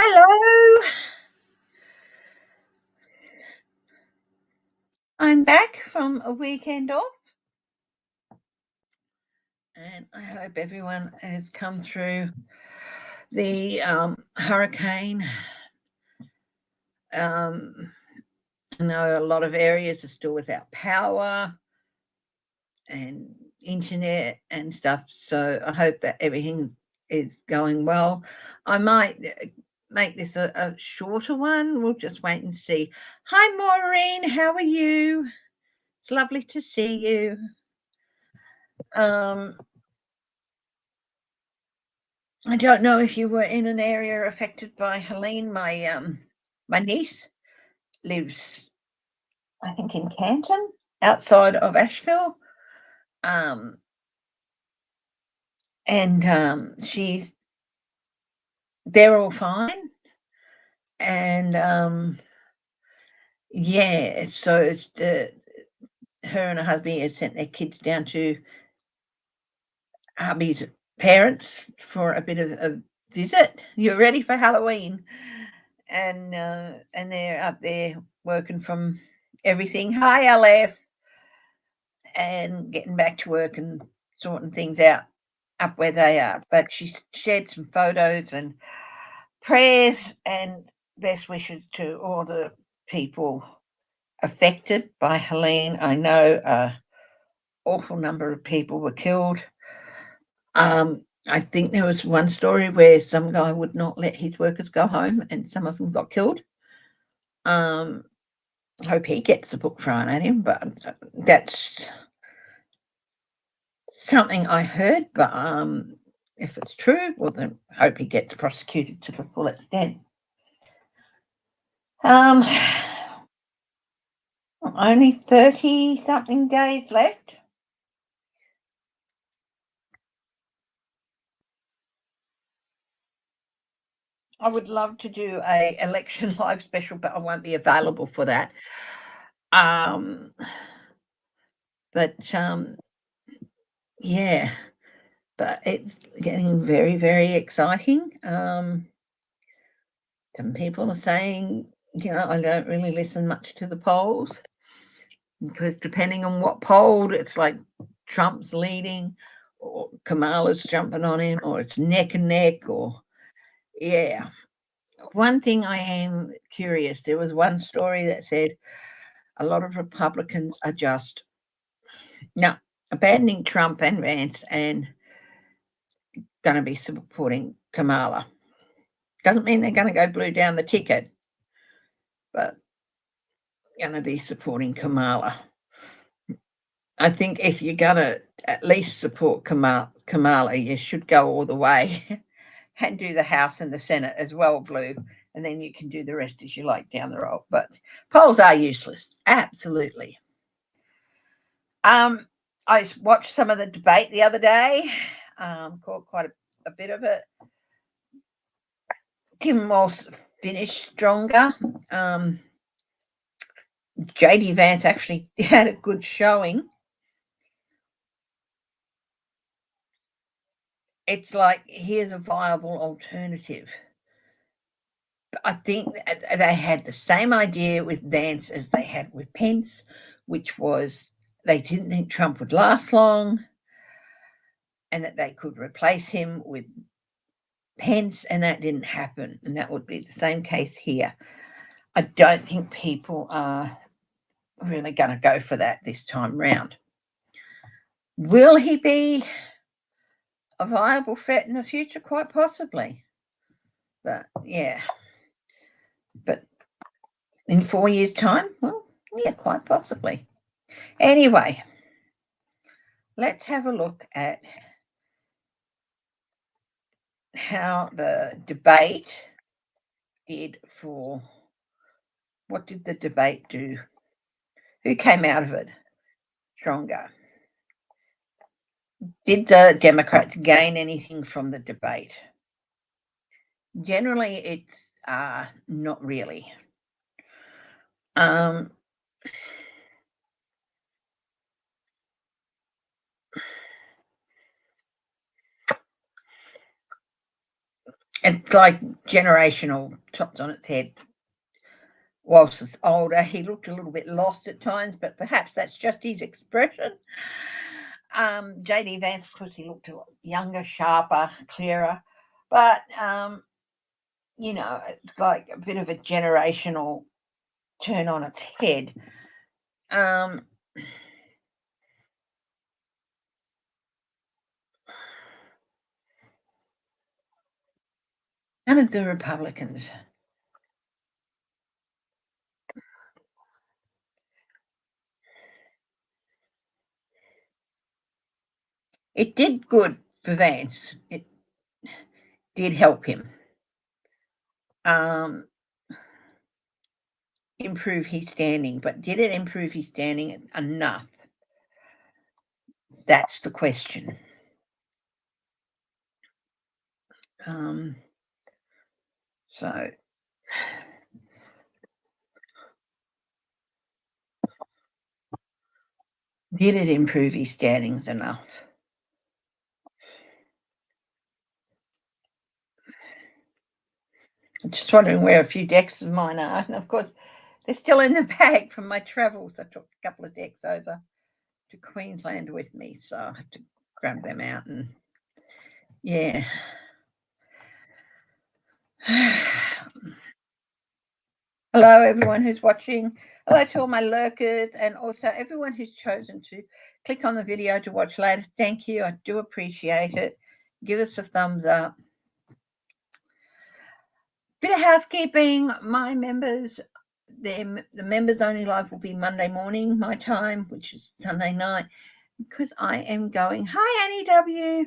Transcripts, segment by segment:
Hello, I'm back from a weekend off, and I hope everyone has come through the hurricane. Um, I know a lot of areas are still without power and internet and stuff, so I hope that everything is going well. I might make this a shorter one. We'll just wait and see. Hi, Maureen, how are you? It's lovely to see you. Um, I don't know if you were in an area affected by Helene. My niece lives, I think, in Canton, outside of Asheville. Um, and she's they're all fine. And yeah, so her and her husband had sent their kids down to hubby's parents for a bit of a visit. You're ready for Halloween, and they're up there working from everything. Hi, LF, and getting back to work and sorting things out up where they are. But she shared some photos and prayers and best wishes to all the people affected by Helene. I know an awful number of people were killed. I think there was one story where some guy would not let his workers go home, and some of them got killed. Um, I hope he gets the book thrown at him, but that's something I heard. But if it's true, well, then I hope he gets prosecuted to the full extent. Um, only 30 something days left. I would love to do a election live special, but I won't be available for that. Um, but yeah, but it's getting very, very exciting. Some people are saying, I don't really listen much to the polls because depending on what poll, it's like Trump's leading or Kamala's jumping on him or it's neck and neck or, yeah. One thing I am curious, there was one story that said a lot of Republicans are just no abandoning Trump and Vance and going to be supporting Kamala. Doesn't mean they're going to go blue down the ticket, but going to be supporting Kamala. I think if you're going to at least support Kamala, you should go all the way and do the House and the Senate as well, blue, and then you can do the rest as you like down the road. But polls are useless, absolutely. I watched some of the debate the other day, caught quite a bit of it. Tim Moss finished stronger. JD Vance actually had a good showing. It's like, here's a viable alternative. I think they had the same idea with Vance as they had with Pence, which was they didn't think Trump would last long and that they could replace him with Pence, and that didn't happen. And that would be the same case here. I don't think people are really going to go for that this time round. Will he be a viable threat in the future? Quite possibly. But yeah. But in 4 years' time? Well, yeah, quite possibly. Anyway, let's have a look at how the debate did for what did the debate do? Who came out of it stronger? Did the Democrats gain anything from the debate? Generally, it's not really. Um, It's like generational, tops on its head. Whilst it's older, he looked a little bit lost at times, but perhaps that's just his expression. JD Vance, of course, he looked a lot younger, sharper, clearer, but it's like a bit of a generational turn on its head. None of the Republicans. It did good for Vance. It did help him improve his standing, but did it improve his standing enough? That's the question. So did it improve his standings enough? I'm just wondering where a few decks of mine are. And of course, they're still in the bag from my travels. I took a couple of decks over to Queensland with me, so I have to grab them out and yeah. Hello, everyone who's watching. Hello to all my lurkers and also everyone who's chosen to click on the video to watch later. Thank you. I do appreciate it. Give us a thumbs up. Bit of housekeeping. My members, the members only live will be Monday morning, my time, which is Sunday night, because I am going. Hi, Annie W.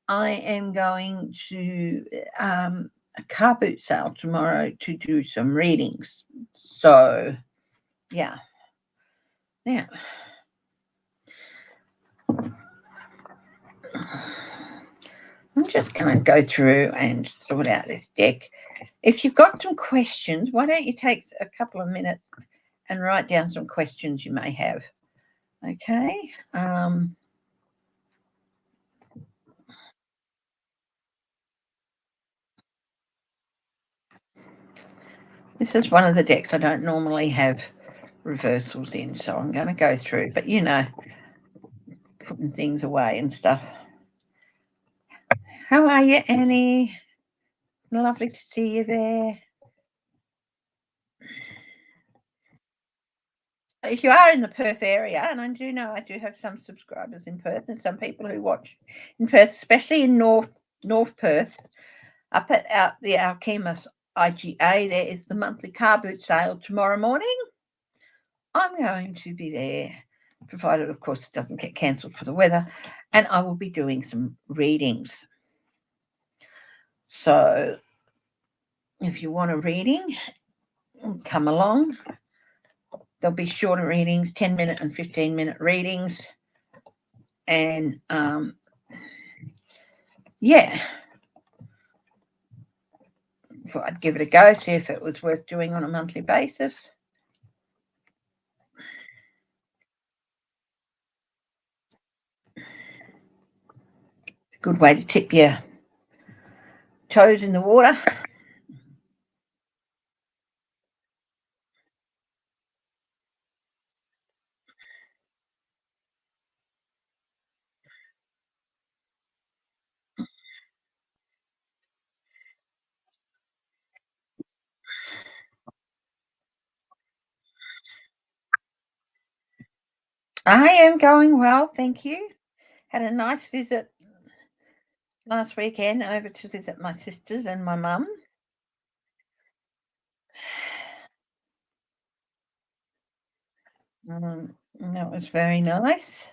I am going to a car boot sale tomorrow to do some readings. So, yeah. Now, I'm just going to go through and sort out this deck. If you've got some questions, why don't you take a couple of minutes and write down some questions you may have. Okay. This is one of the decks I don't normally have reversals in, so I'm going to go through, but putting things away and stuff. How are you, Annie? Lovely to see you there. If you are in the Perth area, and I do know I do have some subscribers in Perth and some people who watch in Perth, especially in North Perth, up at the Alchemus IGA, there is the monthly car boot sale tomorrow morning. I'm going to be there, provided, of course, it doesn't get cancelled for the weather, and I will be doing some readings. So if you want a reading, come along. There'll be shorter readings, 10-minute and 15-minute readings. And yeah, thought I'd give it a go, see if it was worth doing on a monthly basis. Good way to tip your toes in the water. I am going well, thank you. Had a nice visit last weekend over to visit my sisters and my mum. That was very nice.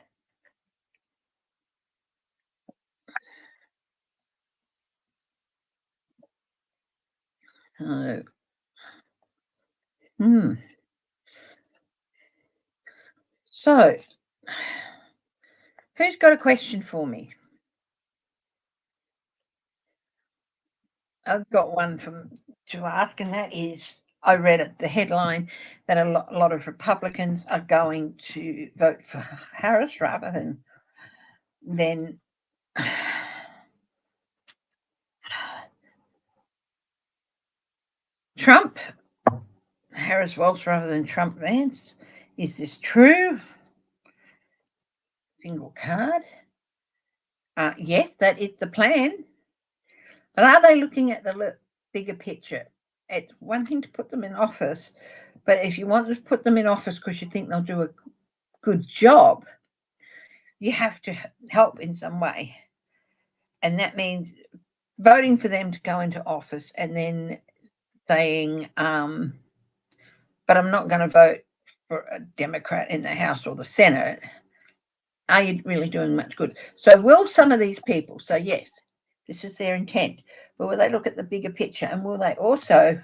So, so, who's got a question for me? I've got one to ask, and that is, I read at the headline that a lot of Republicans are going to vote for Harris rather than Trump, Harris Walsh rather than Trump Vance. Is this true? Single card. Yes, that is the plan. But are they looking at the bigger picture? It's one thing to put them in office, but if you want to put them in office because you think they'll do a good job, you have to help in some way. And that means voting for them to go into office and then saying, but I'm not going to vote for a Democrat in the House or the Senate. Are you really doing much good? So will some of these people say, yes, this is their intent, but will they look at the bigger picture, and will they also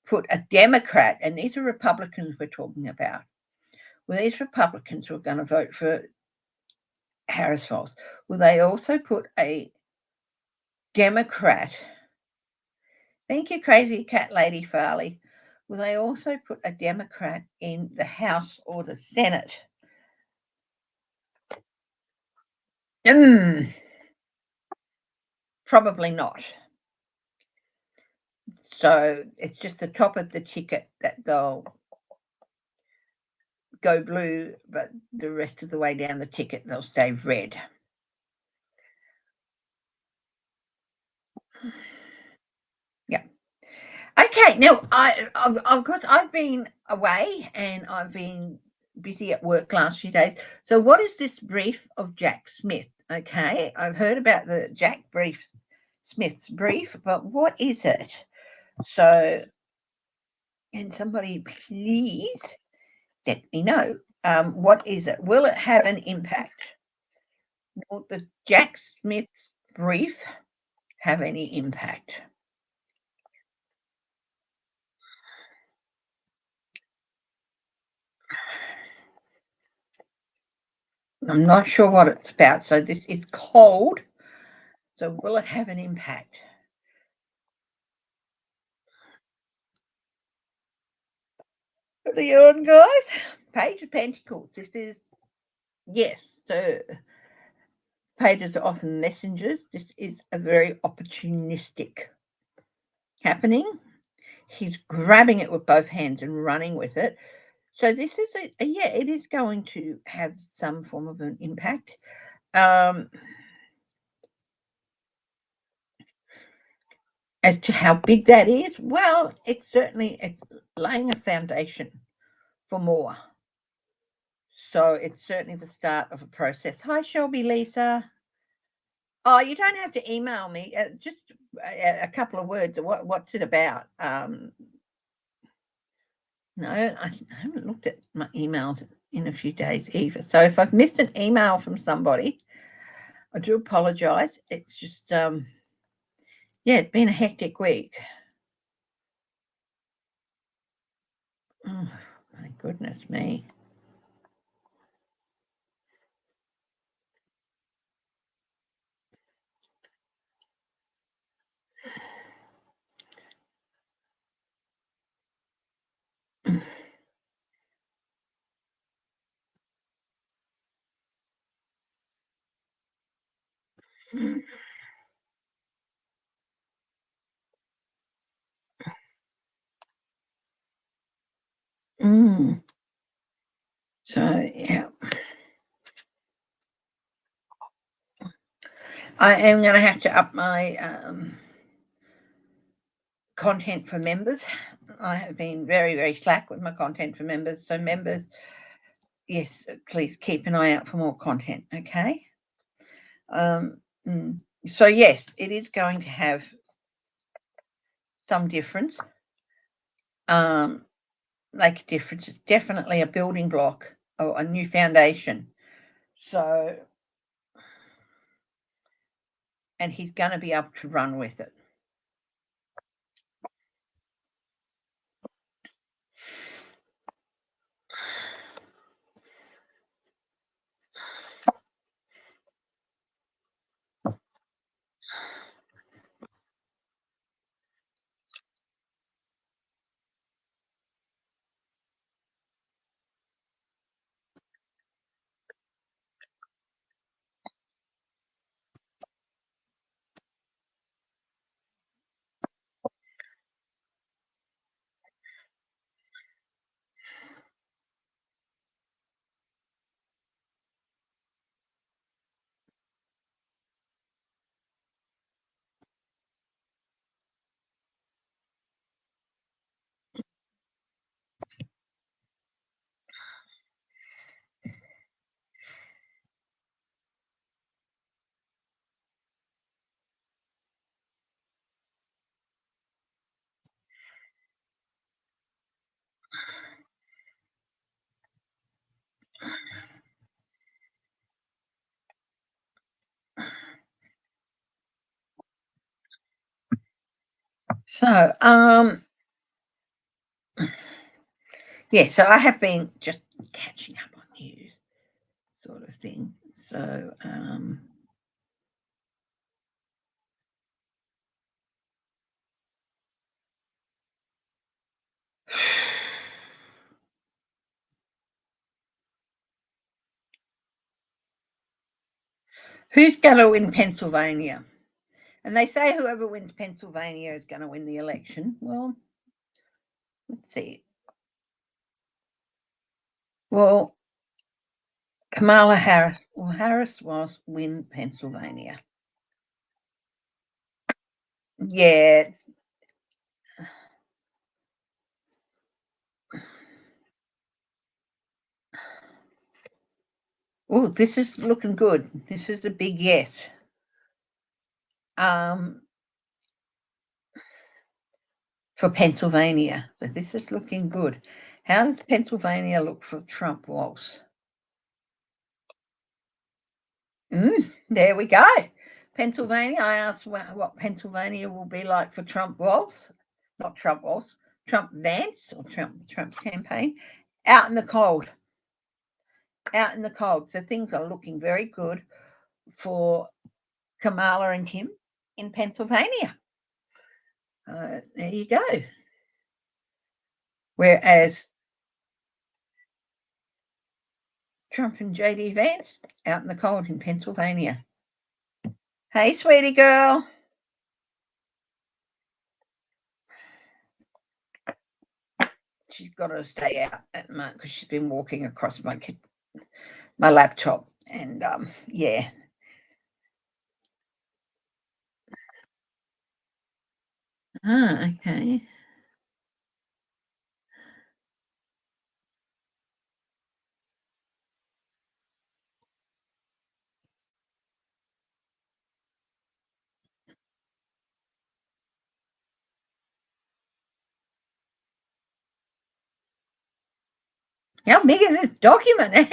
put a Democrat, and these are Republicans we're talking about, will these Republicans who are going to vote for Harris Walsh, will they also put a Democrat, thank you, Crazy Cat Lady Farley, will they also put a Democrat in the House or the Senate? Probably not. So it's just the top of the ticket that they'll go blue, but the rest of the way down the ticket they'll stay red. Yeah. Okay. Now I've been away and I've been busy at work last few days. So what is this brief of Jack Smith? Okay, I've heard about the Jack Smith's brief, but what is it? So, can somebody please let me know? What is it? Will it have an impact? Will the Jack Smith's brief have any impact? I'm not sure what it's about. So this is cold. So will it have an impact? Leon, guys, Page of Pentacles. This is, yes, so pages are often messengers. This is a very opportunistic happening. He's grabbing it with both hands and running with it. So this is yeah, it is going to have some form of an impact. As to how big that is, well, it's laying a foundation for more. So it's certainly the start of a process. Hi, Shelby, Lisa. Oh, you don't have to email me. Just a couple of words. What's it about? No, I haven't looked at my emails in a few days either. So if I've missed an email from somebody, I do apologise. It's just, yeah, it's been a hectic week. Oh, my goodness me. Mm. So, yeah. I am going to have to up my content for members. I have been very, very slack with my content for members. So members, yes, please keep an eye out for more content, okay? So yes, it is going to have some difference. Make a difference. It's definitely a building block or a new foundation. So, and he's going to be able to run with it. So, yeah, so I have been just catching up on news sort of thing. So, who's going to win Pennsylvania? And they say whoever wins Pennsylvania is going to win the election. Well, let's see. Well, Kamala Harris. Well, Harris was win Pennsylvania. Yeah. Oh, this is looking good. This is a big yes. For Pennsylvania. So this is looking good. How does Pennsylvania look for Trump waltz? There we go. Pennsylvania. I asked what Pennsylvania will be like for Trump waltz, not Trump waltz, Trump Vance or Trump's campaign. Out in the cold. Out in the cold. So things are looking very good for Kamala and him in Pennsylvania. There you go. Whereas Trump and JD Vance out in the cold in Pennsylvania. Hey, sweetie girl. She's got to stay out at the moment because she's been walking across my laptop. And yeah. Okay. How big is this document, Annie?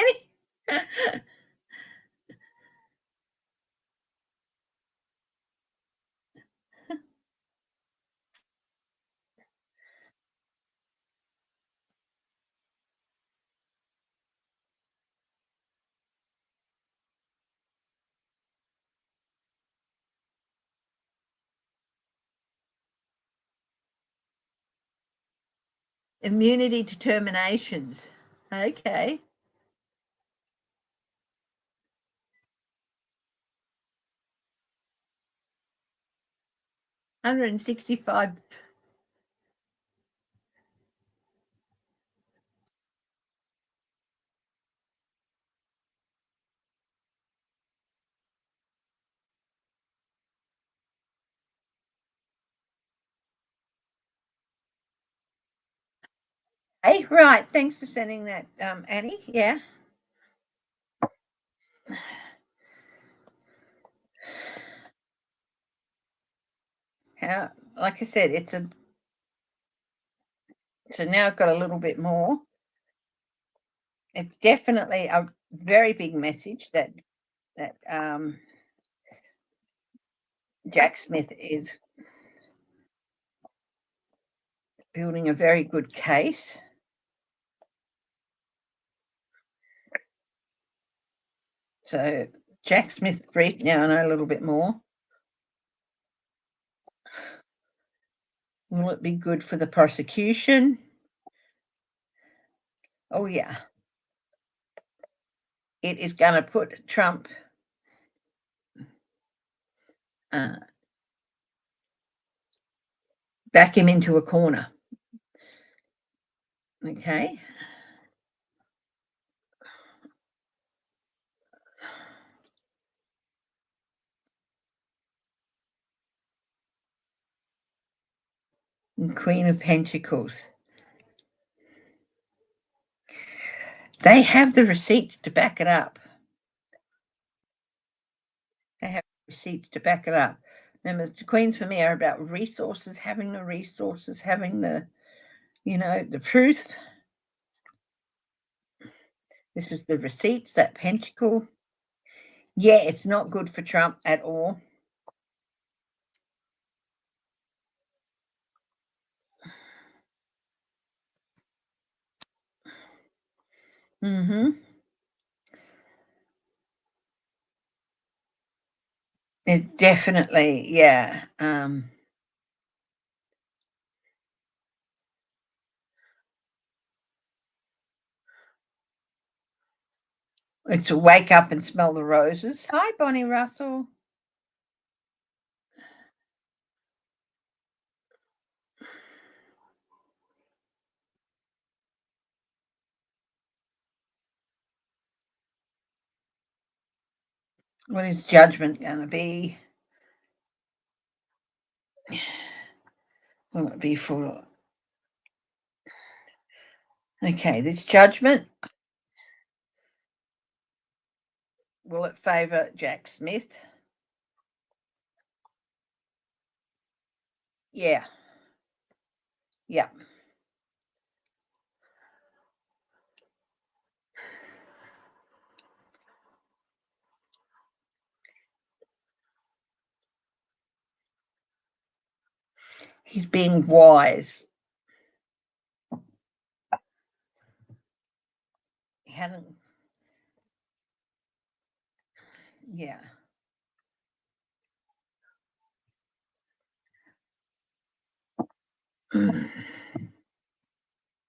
Immunity determinations. Okay. 165. Hey, right. Thanks for sending that, Annie. Yeah. How, like I said, so now I've got a little bit more. It's definitely a very big message that Jack Smith is building a very good case. So Jack Smith brief, now I know a little bit more. Will it be good for the prosecution? Oh, yeah. It is going to put Trump back him into a corner. Okay. And Queen of Pentacles. They have the receipts to back it up. They have receipts to back it up. Remember, the Queens for me are about resources, having the resources, having the, the truth. This is the receipts, that pentacle. Yeah, it's not good for Trump at all. Mm-hmm. It definitely, yeah. It's a wake up and smell the roses. Hi, Bonnie Russell. What is judgment going to be? Will it be for? Okay, this judgment. Will it favour Jack Smith? Yeah. Yeah. He's being wise. He hadn't. Yeah.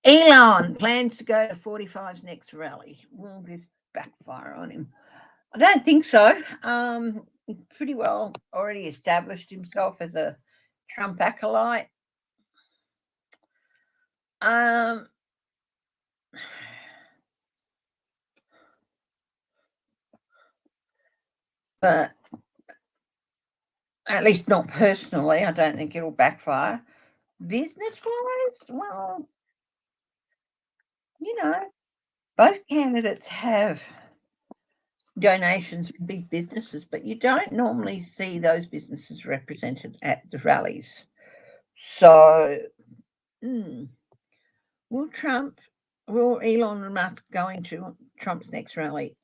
Elon plans to go to 45's next rally. Will this backfire on him? I don't think so. He's pretty well already established himself as a Trump acolyte. Um, but at least not personally. I don't think it'll backfire. Business wise, well, you know, both candidates have donations from big businesses, but you don't normally see those businesses represented at the rallies. So, will Trump, will Elon Musk going to Trump's next rally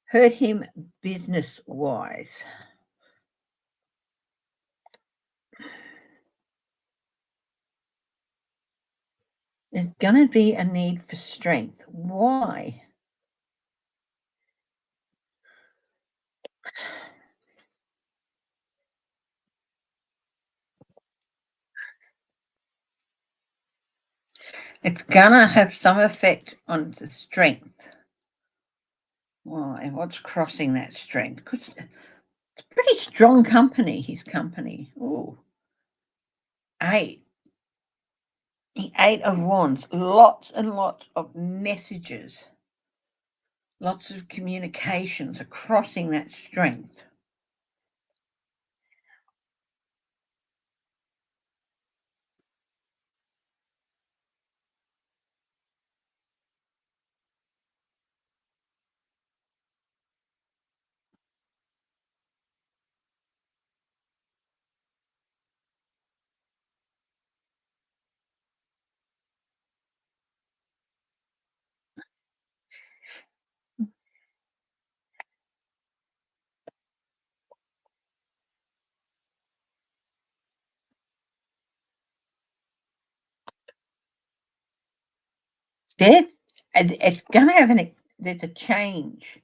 hurt him business wise? There's going to be a need for strength. Why? It's going to have some effect on the strength. Why? What's crossing that strength? It's a pretty strong company, his company. Oh, 8. The 8 of Wands. Lots and lots of messages. Lots of communications are crossing that strength. There's, it's going to have there's a change.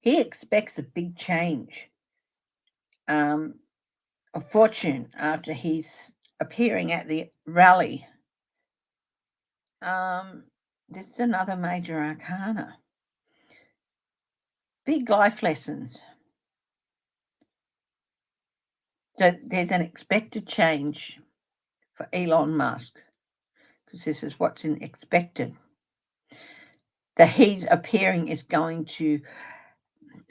He expects a big change of fortune after he's appearing at the rally. This is another major arcana. Big life lessons. So there's an expected change for Elon Musk because this is what's expected. That he's appearing is going to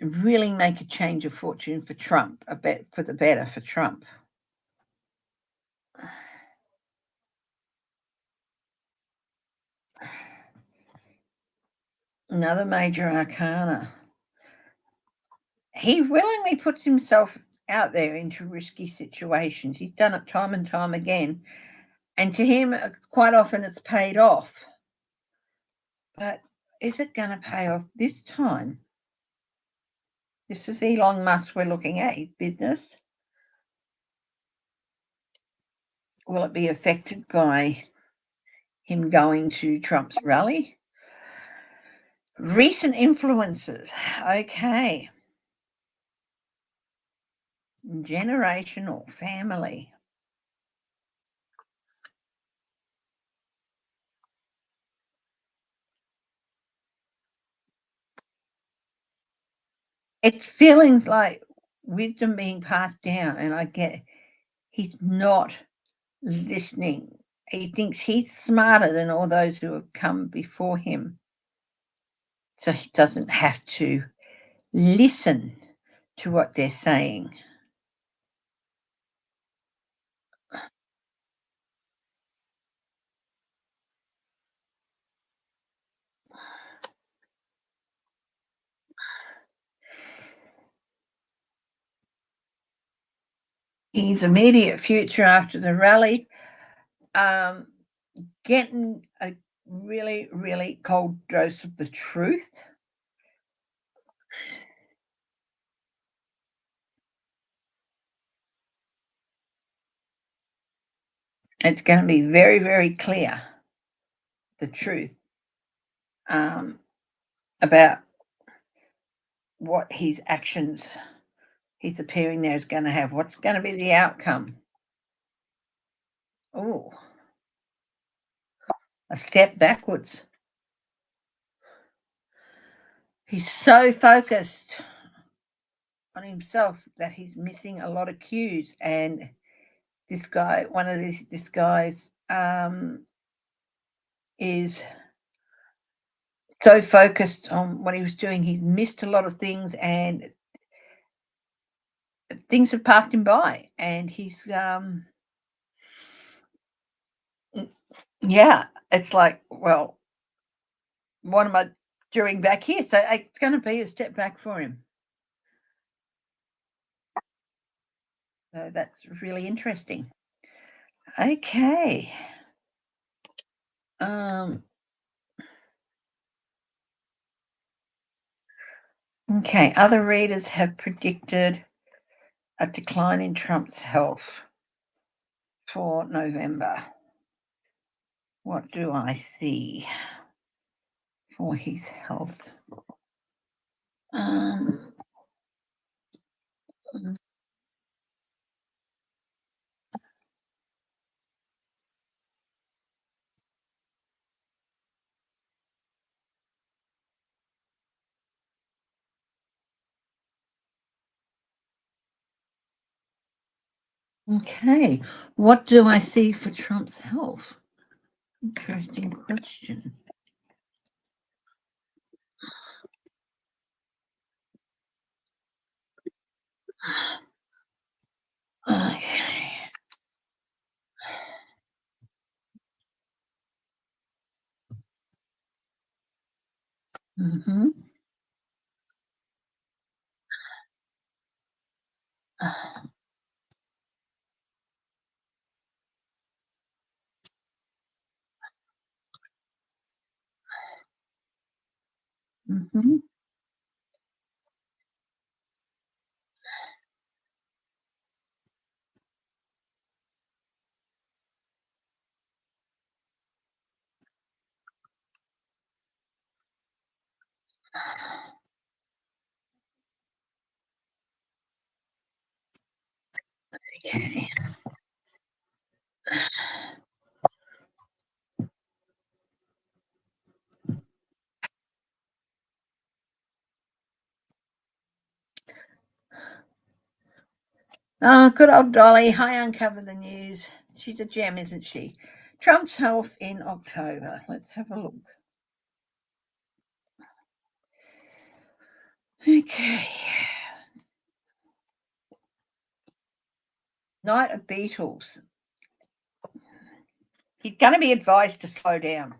really make a change of fortune for Trump, a bit for the better for Trump. Another major arcana. He willingly puts himself out there into risky situations. He's done it time and time again. And to him, quite often it's paid off. But is it going to pay off this time? This is Elon Musk we're looking at, his business. Will it be affected by him going to Trump's rally? Recent influences. Okay. Generational, family. It's feelings like wisdom being passed down, and I get he's not listening. He thinks he's smarter than all those who have come before him, so he doesn't have to listen to what they're saying. His immediate future after the rally, um, getting a really, really cold dose of the truth. It's going to be very, very clear, the truth, um, about what his actions, his appearing there is going to have. What's going to be the outcome? Oh, a step backwards. He's so focused on himself that he's missing a lot of cues. And this guy, one of this guy's, is so focused on what he was doing, he's missed a lot of things, and things have passed him by. And he's, yeah, it's like, well, what am I doing back here? So it's going to be a step back for him. So that's really interesting. Okay. Um, okay. Other readers have predicted a decline in Trump's health for November. What do I see for his health? Um, okay. What do I see for Trump's health? Interesting question. Okay. Mm-hmm. Mm-hmm. Okay. Oh, good old Dolly. Hi, Uncover the News. She's a gem, isn't she? Trump's health in October. Let's have a look. Okay. Knight of Beetles. He's going to be advised to slow down.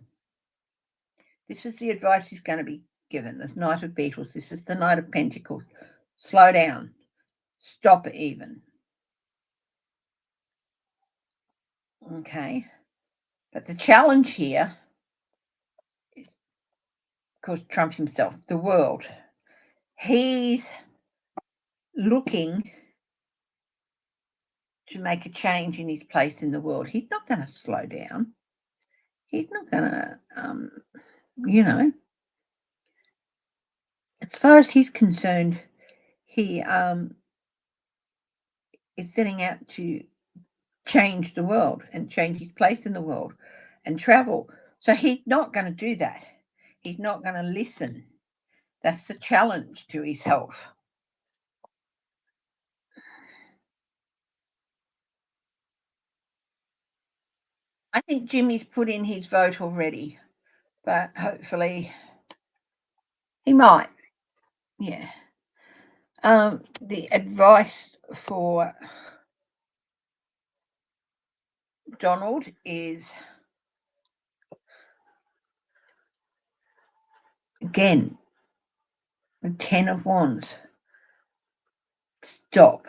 This is the advice he's going to be given. This Knight of Beetles. This is the Knight of Pentacles. Slow down. Stop even. Okay. But the challenge here is, of course, Trump himself, the world. He's looking to make a change in his place in the world. He's not going to slow down. He's not going to, you know, as far as he's concerned, he is setting out to change the world and change his place in the world and travel. So he's not going to do that. He's not going to listen. That's the challenge to his health. I think Jimmy's put in his vote already, but hopefully he might. Yeah. The advice for Donald is, again, the Ten of Wands. Stop.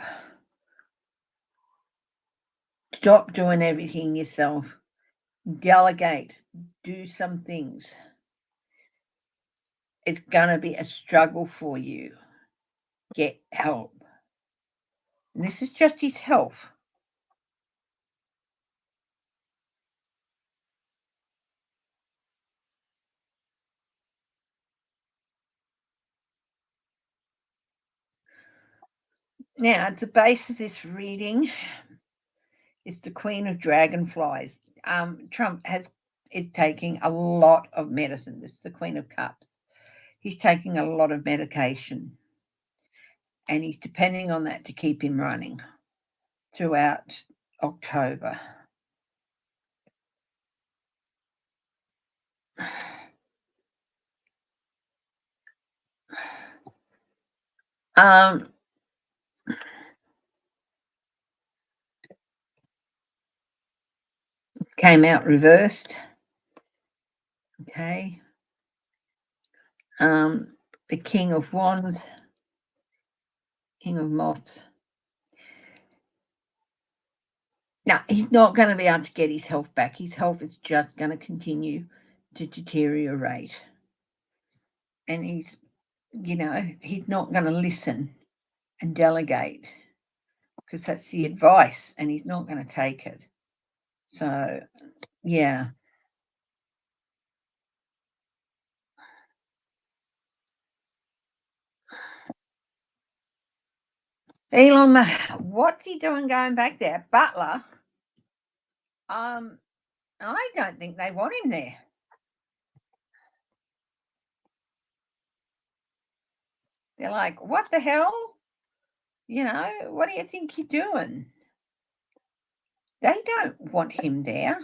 Stop doing everything yourself. Delegate. Do some things. It's going to be a struggle for you. Get help. And this is just his health. Now, at the base of this reading is the Queen of Dragonflies. Trump is taking a lot of medicine. This is the Queen of Cups. He's taking a lot of medication, and he's depending on that to keep him running throughout October. Came out reversed. Okay. The King of Wands, King of Moths. Now, he's not going to be able to get his health back. His health is just going to continue to deteriorate. And he's not going to listen and delegate, because that's the advice, and he's not going to take it. So, yeah. Elon, what's he doing going back there? Butler? I don't think they want him there. They're like, what the hell? What do you think you're doing? They don't want him there.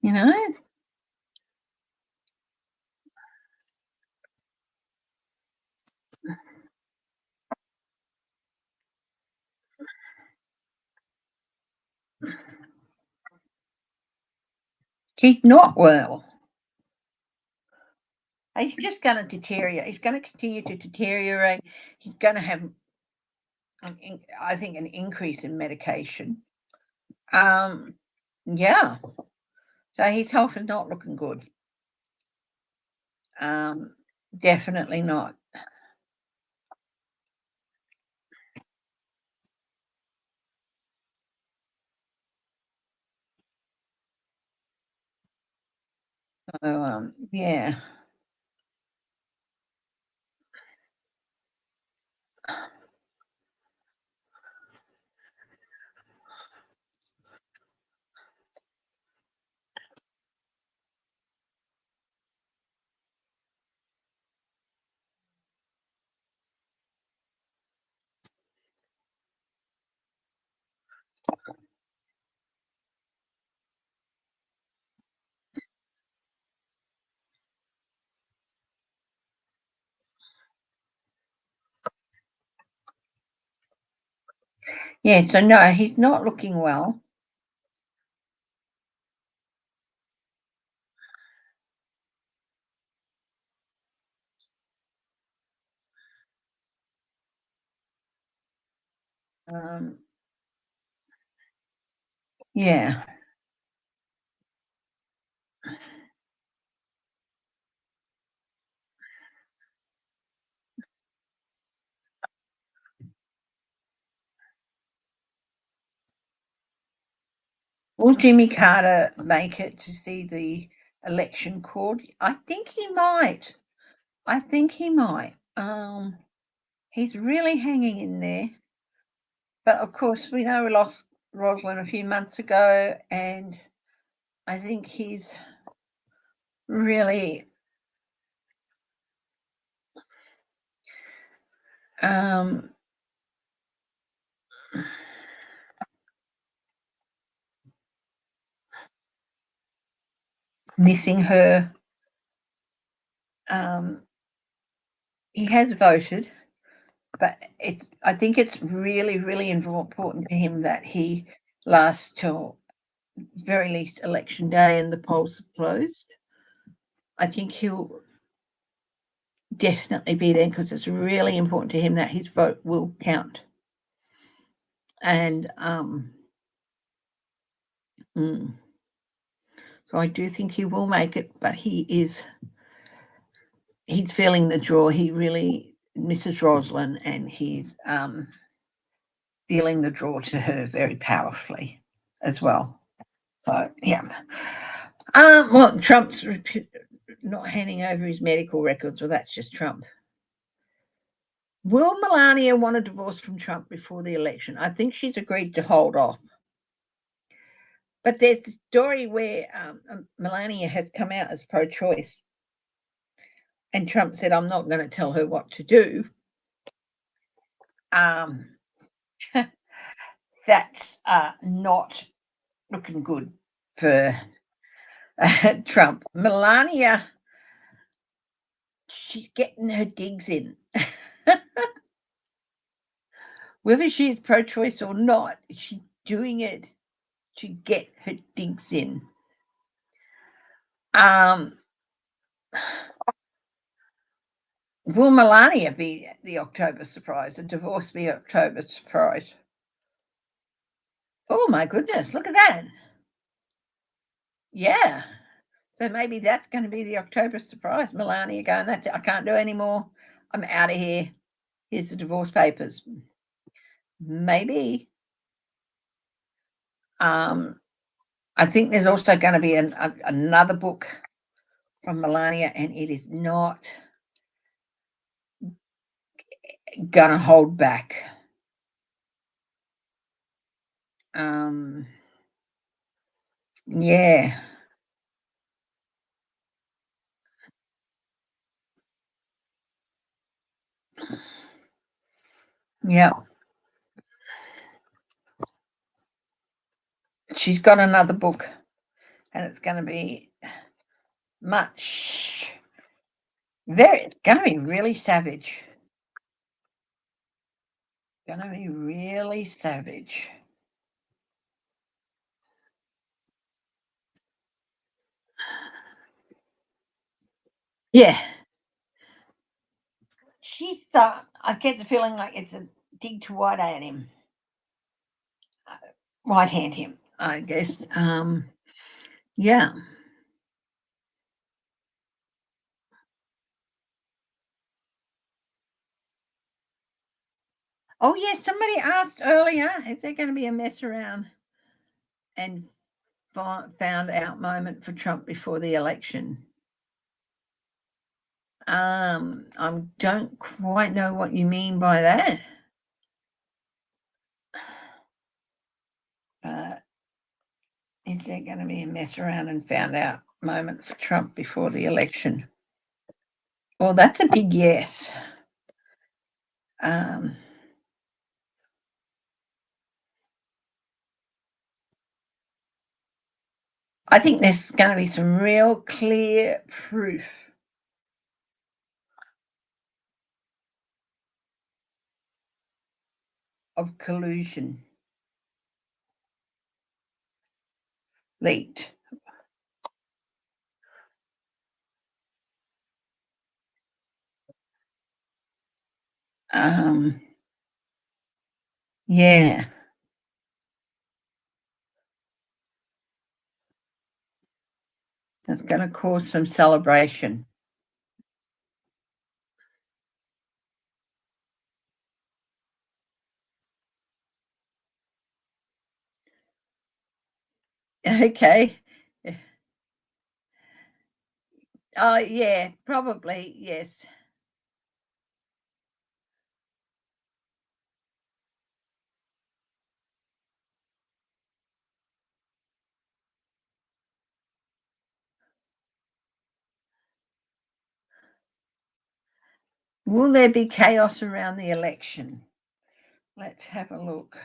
You know? He's not well. He's just going to deteriorate. He's going to continue to deteriorate. He's going to have, I think, an increase in medication. Yeah. So his health is not looking good. Definitely not. So, yeah. Yeah, so no, he's not looking well. Yeah. Will Jimmy Carter make it to see the election court? I think he might. I think he might. He's really hanging in there. But of course, we know we lost Rosalind a few months ago, and I think he's really missing her. He has voted, but I think it's really, really important to him that he lasts till very least election day and the polls have closed. I think he'll definitely be there because it's really important to him that his vote will count. And so I do think he will make it, but he's feeling the draw. He really misses Rosalind, and he's feeling the draw to her very powerfully as well. So yeah. Well, Trump's not handing over his medical records. Well, that's just Trump. Will Melania want a divorce from Trump before the election? I think she's agreed to hold off. But there's the story where Melania had come out as pro-choice, and Trump said, "I'm not going to tell her what to do." That's not looking good for Trump. Melania, she's getting her digs in. Whether she's pro-choice or not, she's doing it to get her digs in. Will Melania be the October surprise? A divorce be October surprise? Oh my goodness, look at that. Yeah. So maybe that's going to be the October surprise. Melania going, that's it, I can't do anymore. I'm out of here. Here's the divorce papers. Maybe. I think there's also going to be another book from Melania, and it is not going to hold back. Yeah. Yeah. She's got another book, and it's going to be it's going to be really savage. Going to be really savage. Yeah. She thought, I get the feeling like it's a dig to white hand him. White hand him, I guess. Yeah. Oh, yeah. Somebody asked earlier, is there going to be a mess around and found out moment for Trump before the election? I don't quite know what you mean by that. Is there going to be a mess around and found out moment for Trump before the election? Well, that's a big yes. I think there's going to be some real clear proof of collusion leaked. Yeah. It's going to cause some celebration. Okay. Oh, yeah, probably, yes. Will there be chaos around the election? Let's have a look.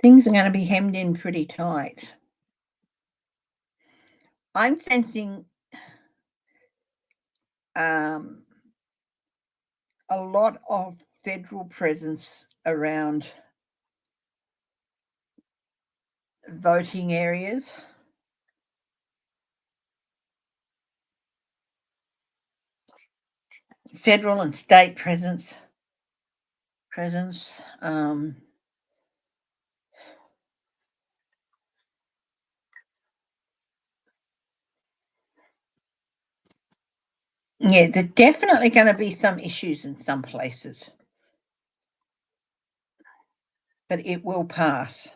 Things are gonna be hemmed in pretty tight. I'm sensing, um, a lot of federal presence around voting areas, federal and state presence, yeah, there's definitely gonna be some issues in some places, but it will pass.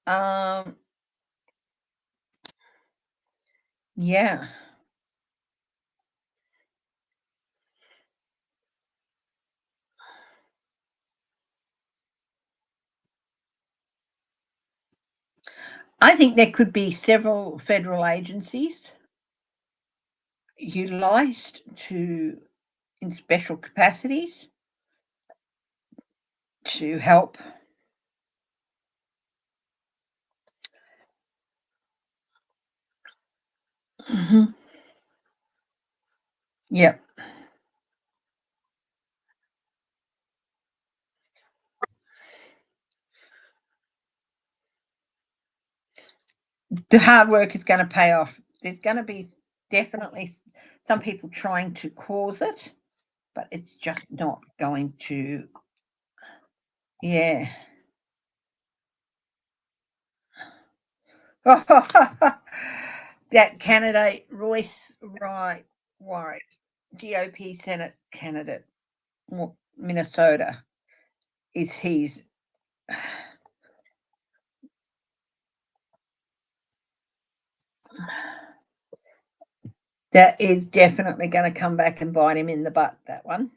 Um, yeah. I think there could be several federal agencies utilised to in special capacities to help. Mhm. Yep. The hard work is gonna pay off. There's gonna be definitely some people trying to cause it, but it's just not going to. Yeah. That candidate, Royce Wright White, GOP Senate candidate, Minnesota, is his. That is definitely gonna come back and bite him in the butt, that one.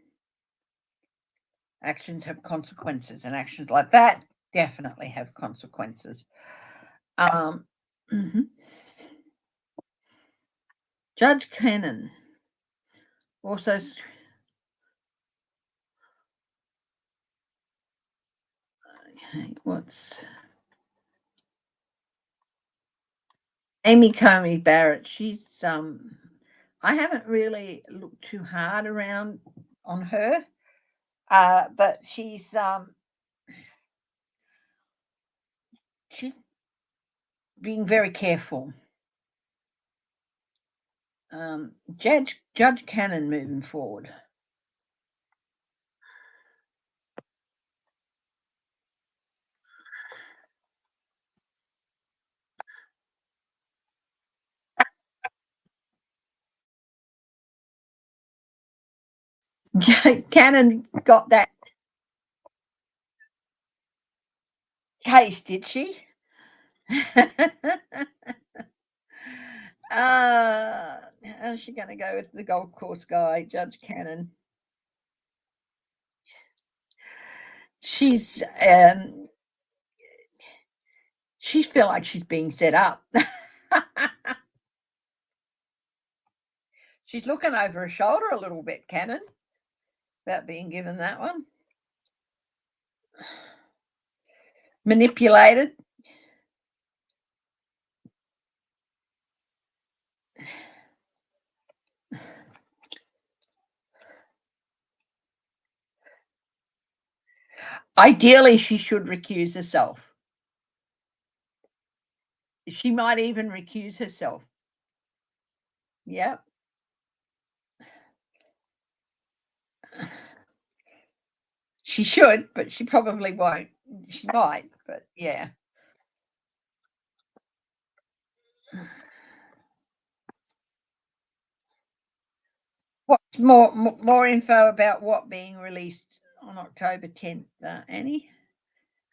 Actions have consequences, and actions like that definitely have consequences. Mhm. Judge Cannon also what's Amy Comey Barrett, she's, I haven't really looked too hard around on her, but she's being very careful. Judge Cannon moving forward. Cannon got that case, did she? How's she gonna go with the golf course guy, Judge Cannon? She's she feel like she's being set up. She's looking over her shoulder a little bit, Cannon, about being given that one. Manipulated. Ideally, she should recuse herself. She might even recuse herself. Yep. She should, but she probably won't. She might, but yeah. What's more info about what being released on October 10th, Annie?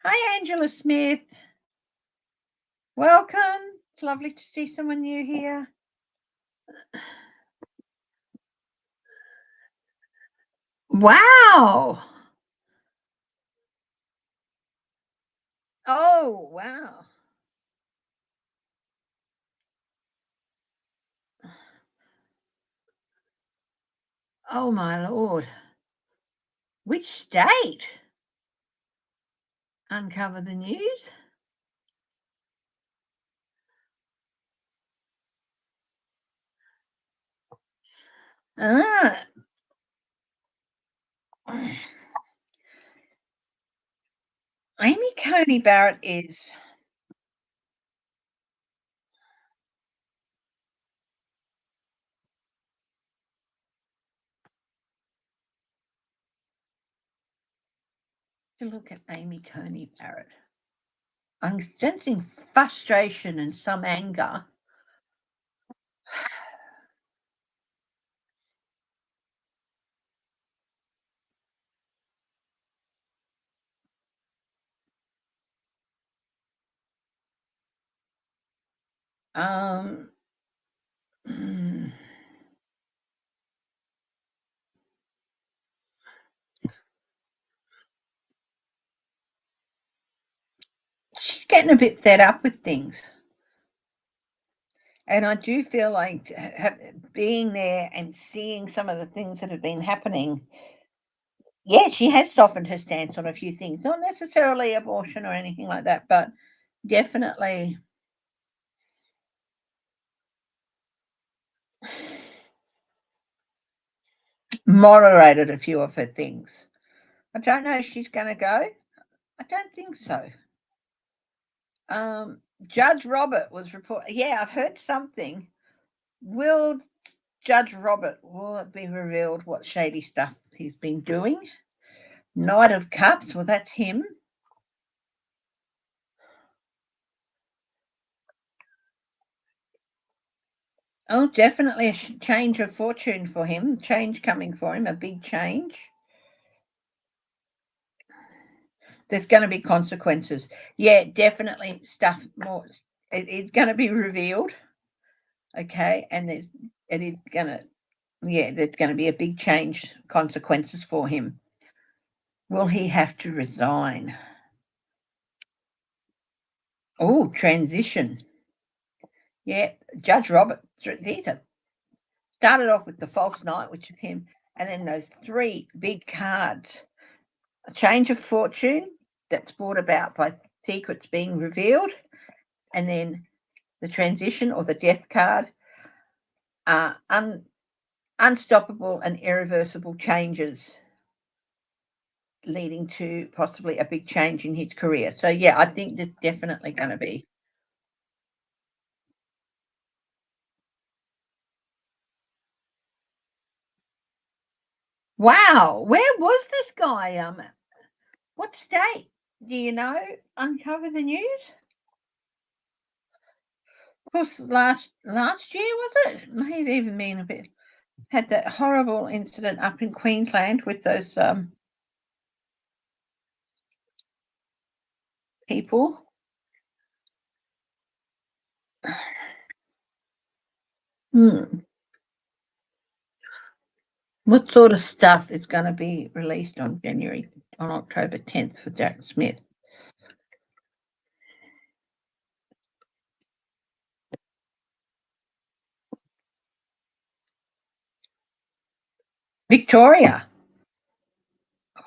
Hi, Angela Smith. Welcome. It's lovely to see someone new here. Wow. Oh, wow. Oh, my Lord. Which state? Uncover the news? Ah. Amy Coney Barrett is. Look at Amy Coney Barrett. I'm sensing frustration and some anger. Um, mm, she's getting a bit fed up with things. And I do feel like being there and seeing some of the things that have been happening, yeah, she has softened her stance on a few things, not necessarily abortion or anything like that, but definitely moderated a few of her things. I don't know if she's going to go. I don't think so. Judge Robert was reported. Yeah, I've heard something. Will Judge Robert, will it be revealed what shady stuff he's been doing? Knight of Cups, well, that's him. Oh, definitely a change of fortune for him. Change coming for him, a big change. There's going to be consequences. Yeah, definitely stuff more. It's going to be revealed. Okay, and it is going to, yeah, there's going to be a big change, consequences for him. Will he have to resign? Oh, transition. Yeah, Judge Robert. These are started off with the false knight, which is him, and then those three big cards. A change of fortune that's brought about by secrets being revealed, and then the transition or the death card are unstoppable and irreversible changes leading to possibly a big change in his career. So yeah, I think there's definitely going to be. Wow, where was this guy? What state? Do you know? Uncover the news? Of course, last year was it? May have even been a bit. Had that horrible incident up in Queensland with those people. Hmm. What sort of stuff is going to be released on October 10th for Jack Smith? Victoria. Wow.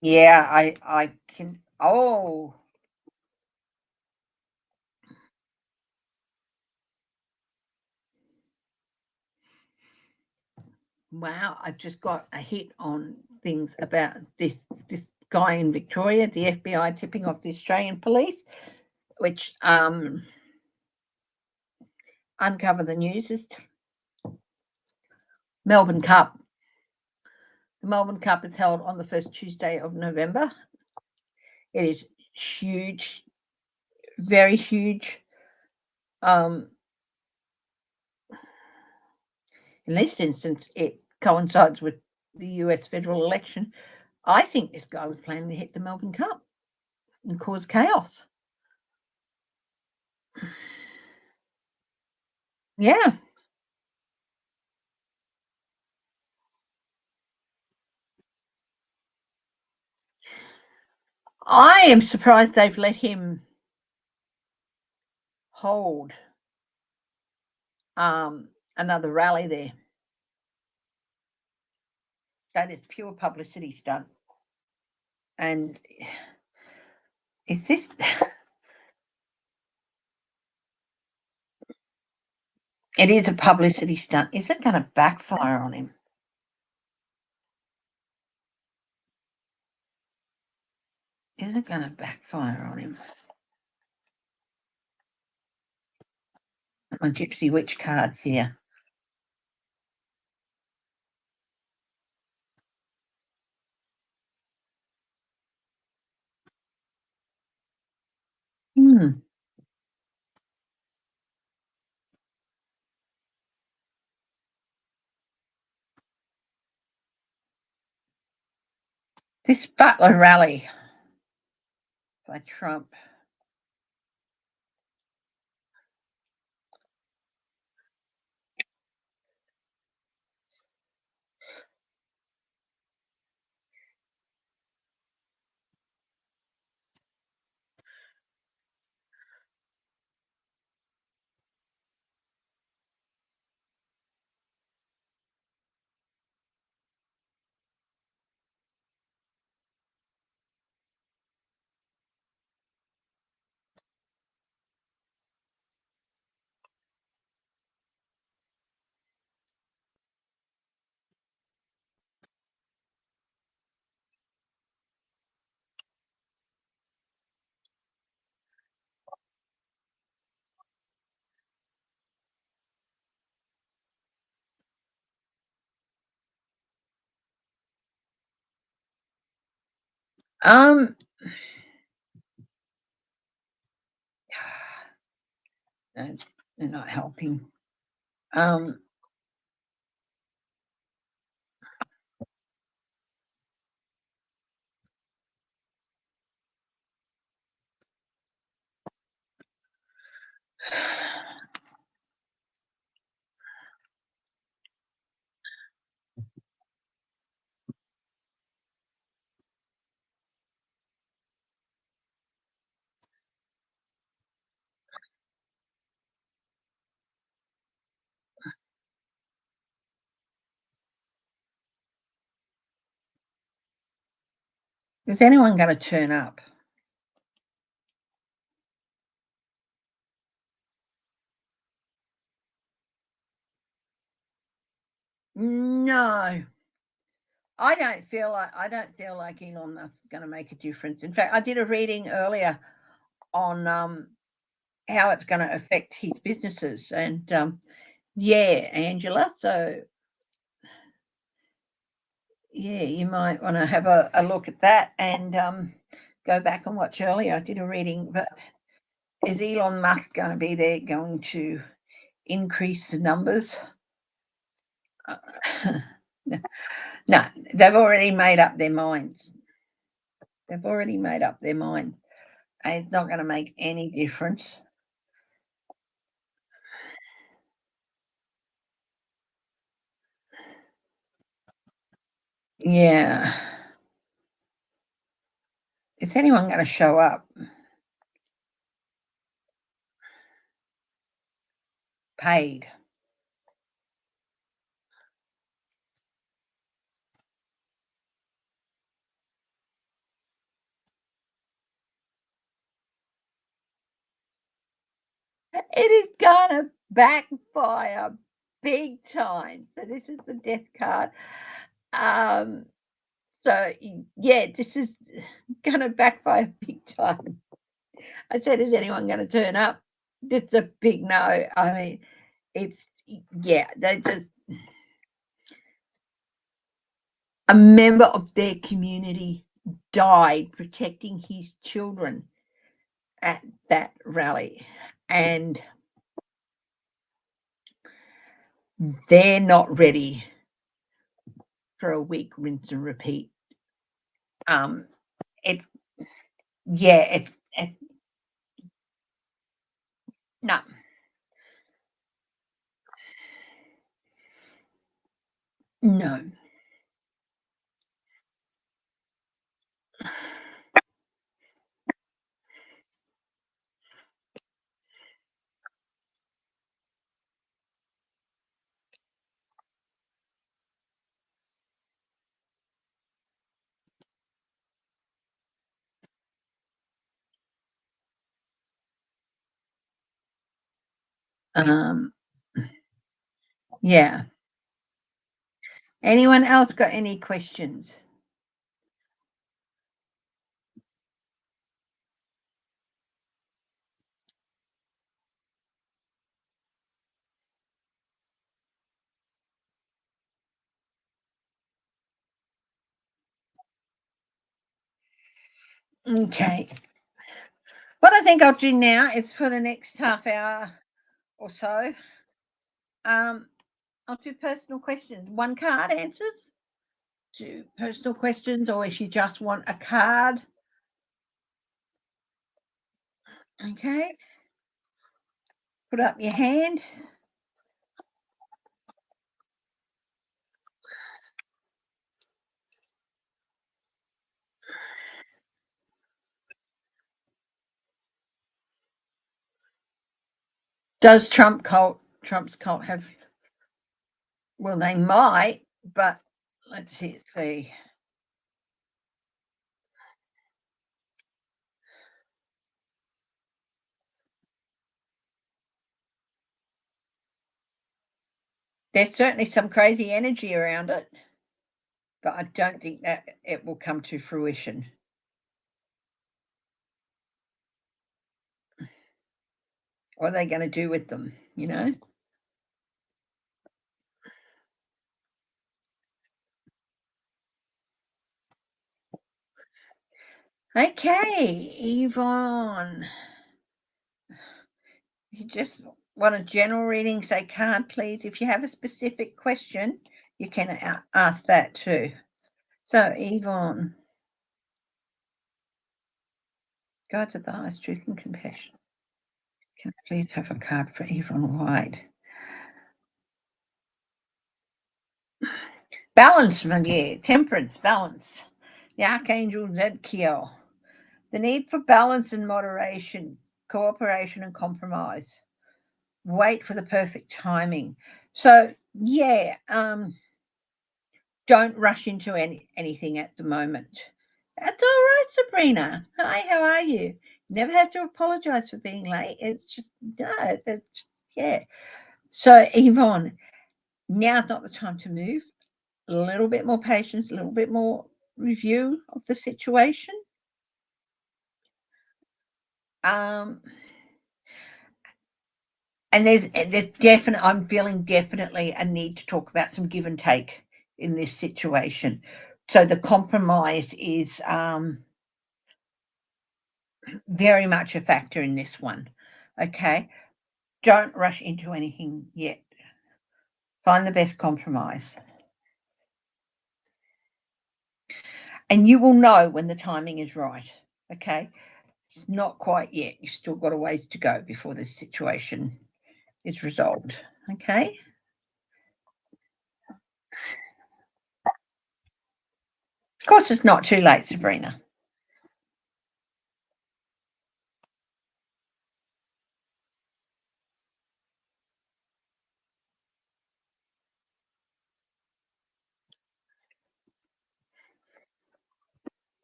Yeah, I can. Oh, wow! I just got a hit on things about this guy in Victoria, the FBI tipping off the Australian police, which uncover the news is Melbourne Cup. The Melbourne Cup is held on the first Tuesday of November. It is huge, very huge. Um, in this instance, it coincides with the US federal election. I think this guy was planning to hit the Melbourne Cup and cause chaos. Yeah. I am surprised they've let him hold another rally there. That is pure publicity stunt. And is this it is a publicity stunt. Is it gonna backfire on him? Is it gonna backfire on him? My gypsy witch cards here. Hmm. This Butler rally by Trump. Um, no, they're not helping. Um, is anyone going to turn up? No, I don't feel like Elon Musk is going to make a difference. In fact, I did a reading earlier on how it's going to affect his businesses, and yeah, Angela. So yeah, you might want to have a look at that and go back and watch earlier. I did a reading, but is Elon Musk going to be there, going to increase the numbers? Uh, no, they've already made up their minds. They've already made up their mind. And it's not going to make any difference. Yeah. Is anyone going to show up? Paid. It is gonna backfire big time. So this is the death card. Um, so yeah, this is gonna backfire big time. I said, is anyone gonna turn up? It's a big no. I mean, it's yeah, they just a member of their community died protecting his children at that rally. And they're not ready for a week rinse and repeat. Um, it's yeah, it's no, no. Um, yeah. Anyone else got any questions? Okay. What I think I'll do now is for the next half hour or so, I'll do personal questions. One card answers to personal questions, or if you just want a card. Okay. Put up your hand. Does Trump's cult have? Well, they might, but let's see. There's certainly some crazy energy around it, but I don't think that it will come to fruition. What are they going to do with them? You know? Okay, Yvonne. You just want a general reading, say card, please. If you have a specific question, you can ask that too. So, Yvonne, guides of the highest truth and compassion. Can I please have a card for Yvonne White? Balance, my dear. Temperance, balance. The Archangel Zadkiel. The need for balance and moderation, cooperation and compromise. Wait for the perfect timing. So, yeah, don't rush into anything at the moment. That's all right, Sabrina. Hi, how are you? Never have to apologize for being late. It's just, no, it's, yeah. So, Yvonne, now's not the time to move. A little bit more patience, a little bit more review of the situation. Um, and there's definitely, I'm feeling definitely a need to talk about some give and take in this situation. So the compromise is very much a factor in this one. Okay. Don't rush into anything yet. Find the best compromise. And you will know when the timing is right. Okay. It's not quite yet. You've still got a ways to go before this situation is resolved. Okay. Of course, it's not too late, Sabrina.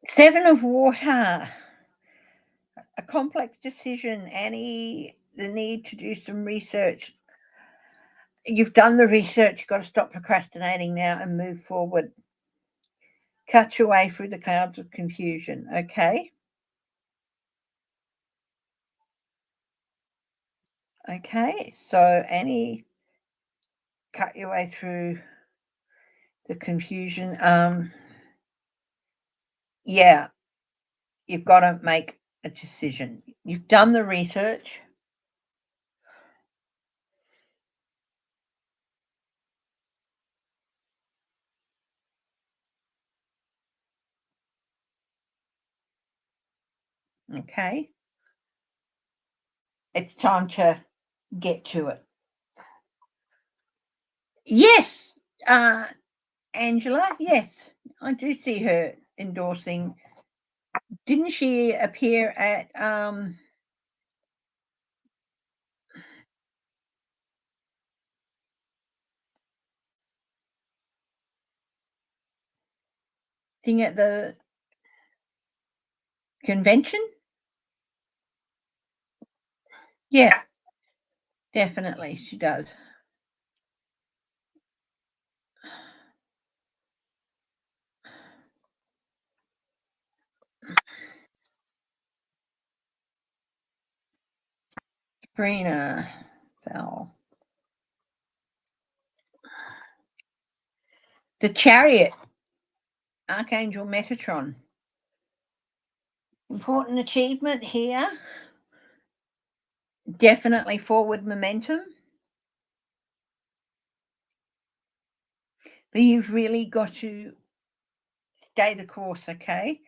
Seven of Water. A complex decision, Annie. the need to do some research. You've done the research. You've got to stop procrastinating now and move forward. Cut your way through the clouds of confusion, okay? Okay, so Annie, cut your way through the confusion. Yeah, you've got to make a decision. You've done the research. Okay. It's time to get to it. Yes, Angela, yes. I do see her endorsing. Didn't she appear at thing at the convention? Yeah, definitely she does. Sabrina Fell. The Chariot, Archangel Metatron. Important achievement here. Definitely forward momentum. But you've really got to stay the course, okay?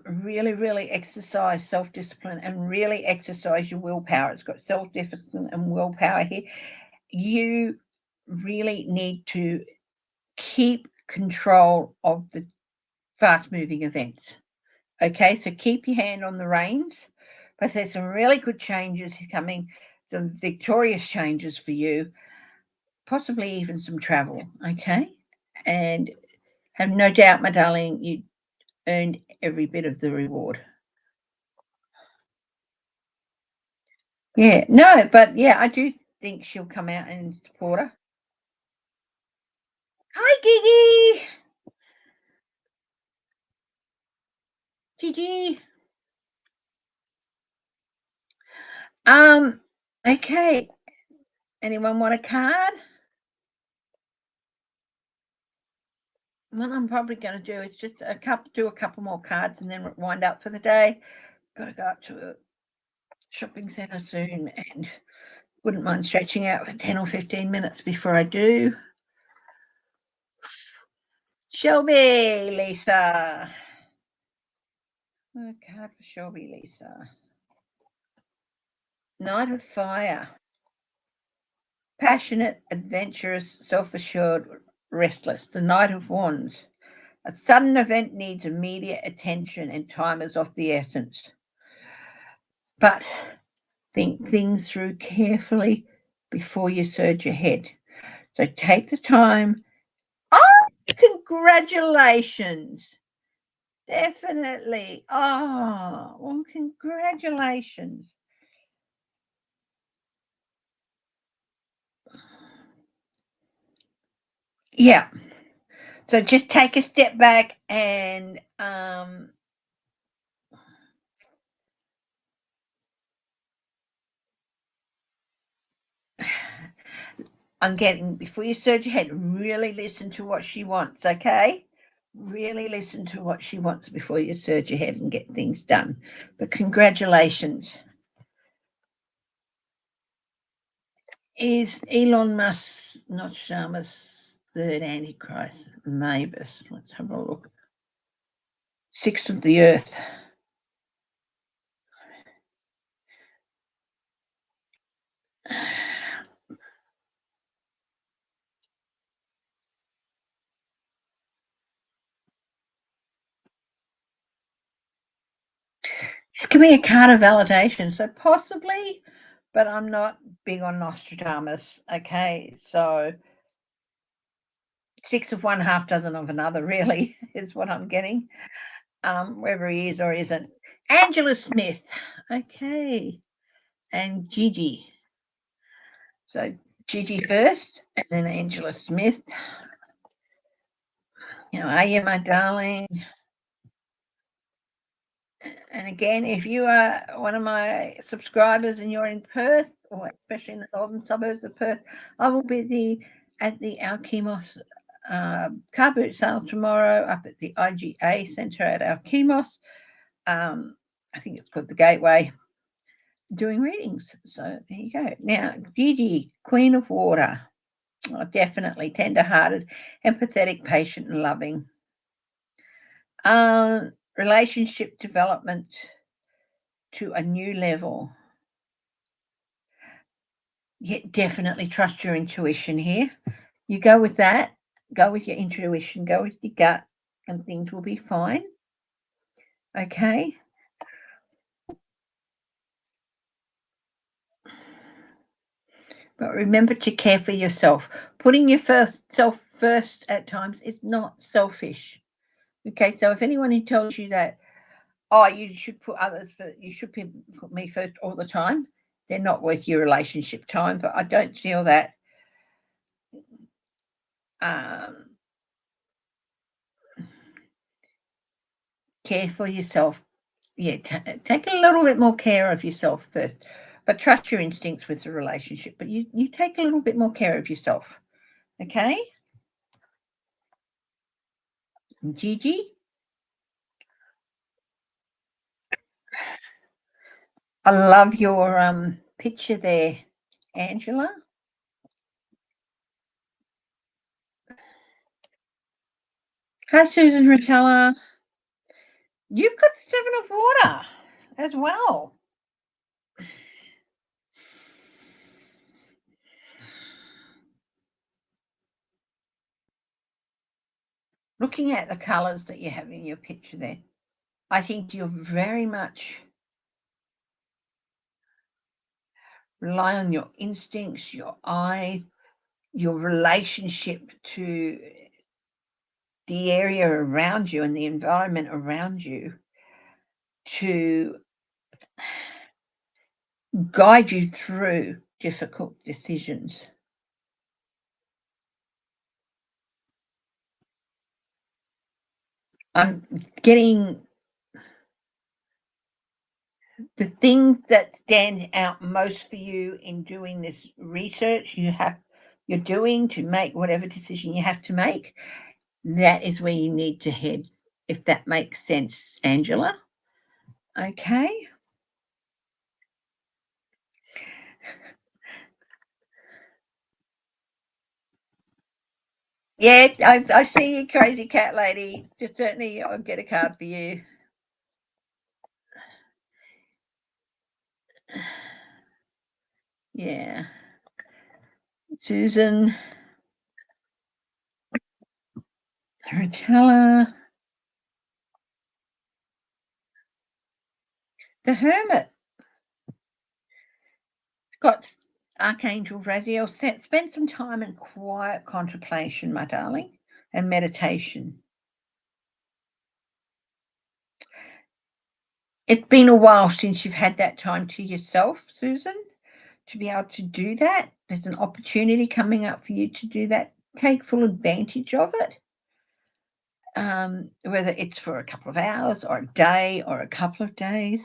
Really exercise self-discipline and really exercise your willpower. It's got self-discipline and willpower here. You really need to keep control of the fast-moving events. Okay, so keep your hand on the reins, but there's some really good changes coming, some victorious changes for you, possibly even some travel, okay? And have no doubt, my darling, you earned every bit of the reward. Yeah, no, but yeah, I do think she'll come out and support her. Hi, Gigi. Gigi. Okay. Anyone want a card? What I'm probably going to do is just do a couple more cards and then wind up for the day. Got to go up to a shopping centre soon and wouldn't mind stretching out for 10 or 15 minutes before I do. Shelby, Lisa. A card for Shelby, Lisa. Knight of Fire. Passionate, adventurous, self-assured, restless. The Knight of Wands. A sudden event needs immediate attention and time is of the essence. But think things through carefully before you surge ahead. So take the time. Oh, congratulations. Definitely. Oh, well, congratulations. Yeah. So just take a step back and I'm getting, before you surge ahead, really listen to what she wants, okay? Really listen to what she wants before you surge ahead and get things done. But congratulations. Is Elon Musk Nostradamus' third Antichrist? Mavis. Let's have a look. Sixth of the Earth. Just give me a card of validation. So possibly, but I'm not big on Nostradamus. Okay, so 6 of one, half dozen of another, really, is what I'm getting. Whether he is or isn't. Angela Smith. Okay. and Gigi. So Gigi first, and then Angela Smith. Are you, my darling? And again, if you are one of my subscribers and you're in Perth, or especially in the northern suburbs of Perth, I will be at the Alkimos car boot sale tomorrow up at the IGA Centre at Alkimos. I think it's called the Gateway, doing readings. So there you go. Now, Gigi, Queen of Water. Oh, definitely tender-hearted, empathetic, patient, and loving. Relationship development to a new level. Yeah, definitely trust your intuition here. You go with that. Go with your intuition. Go with your gut, and things will be fine. Okay. But remember to care for yourself. Putting yourself first at times is not selfish. Okay, so if anyone who tells you that, oh, you should put others first, you should put me first all the time, they're not worth your relationship time. But I don't feel that care for yourself. Yeah, take a little bit more care of yourself first, but trust your instincts with the relationship. But you take a little bit more care of yourself. Okay, Gigi, I love your picture there, Angela. Hi, Susan Rotella. You've got the Seven of Water as well. Looking at the colours that you have in your picture there, I think you're very much rely on your instincts, your eye, your relationship to the area around you and the environment around you to guide you through difficult decisions. I'm getting the thing that stands out most for you in doing this research you're doing to make whatever decision you have to make. That is where you need to head, if that makes sense, Angela. Okay. Yeah, I see you, crazy cat lady. Just certainly I'll get a card for you. Yeah. Susan Rotella. The Hermit. It's got Archangel Raziel. Spend some time in quiet contemplation, my darling, and meditation. It's been a while since you've had that time to yourself, Susan, to be able to do that. There's an opportunity coming up for you to do that. Take full advantage of it. Whether it's for a couple of hours or a day or a couple of days.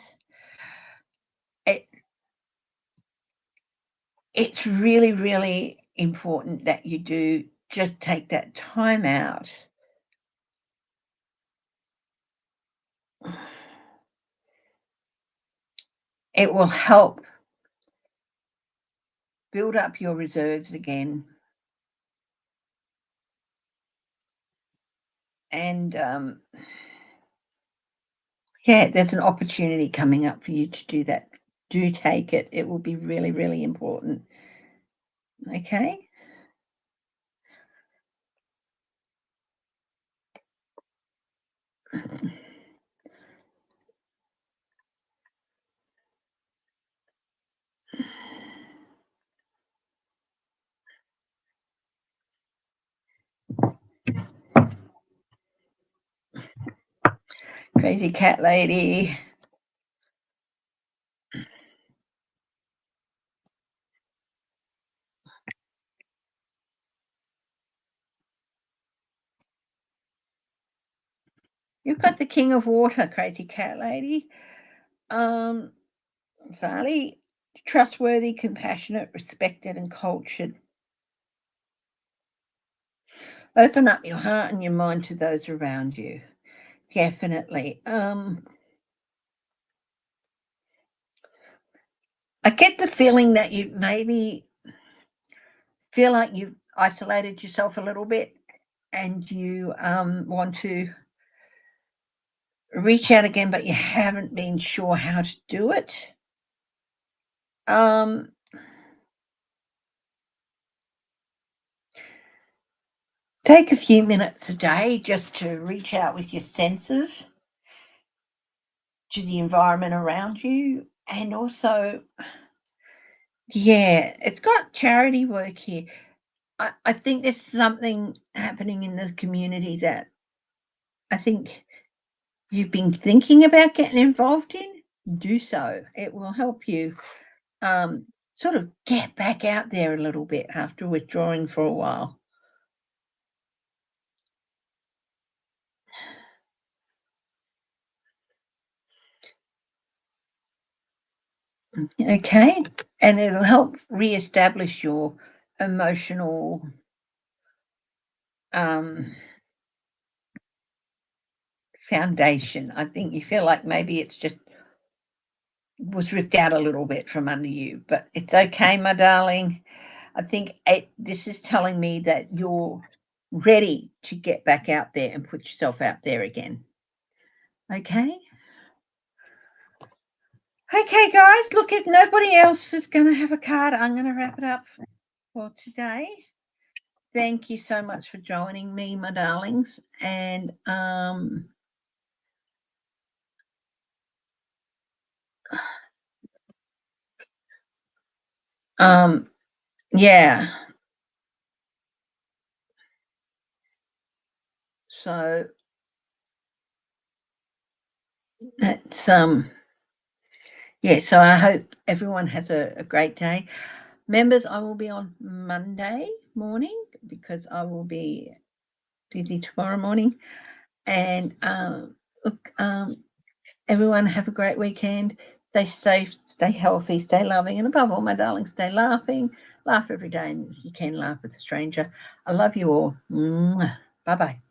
It's really, really important that you do just take that time out. It will help build up your reserves again. And yeah, there's an opportunity coming up for you to do that. Do take it. It will be really, really important. Okay. Crazy cat lady. You've got the King of Water, crazy cat lady. Farley, trustworthy, compassionate, respected, and cultured. Open up your heart and your mind to those around you. Definitely. I get the feeling that you maybe feel like you've isolated yourself a little bit and you want to reach out again, but you haven't been sure how to do it. Take a few minutes a day just to reach out with your senses to the environment around you. And also, yeah, it's got charity work here. I think there's something happening in the community that I think you've been thinking about getting involved in. Do so. It will help you sort of get back out there a little bit after withdrawing for a while. Okay. And it'll help reestablish your emotional foundation. I think you feel like maybe it's just was ripped out a little bit from under you, but it's okay, my darling. I think this is telling me that you're ready to get back out there and put yourself out there again. Okay. Okay, guys, look, if nobody else is going to have a card, I'm going to wrap it up for today. Thank you so much for joining me, my darlings. And yeah. So that's yeah, so I hope everyone has a great day. Members, I will be on Monday morning because I will be busy tomorrow morning. And look, everyone have a great weekend. Stay safe, stay healthy, stay loving, and above all, my darling, stay laughing. Laugh every day, and you can laugh with a stranger. I love you all. Bye bye.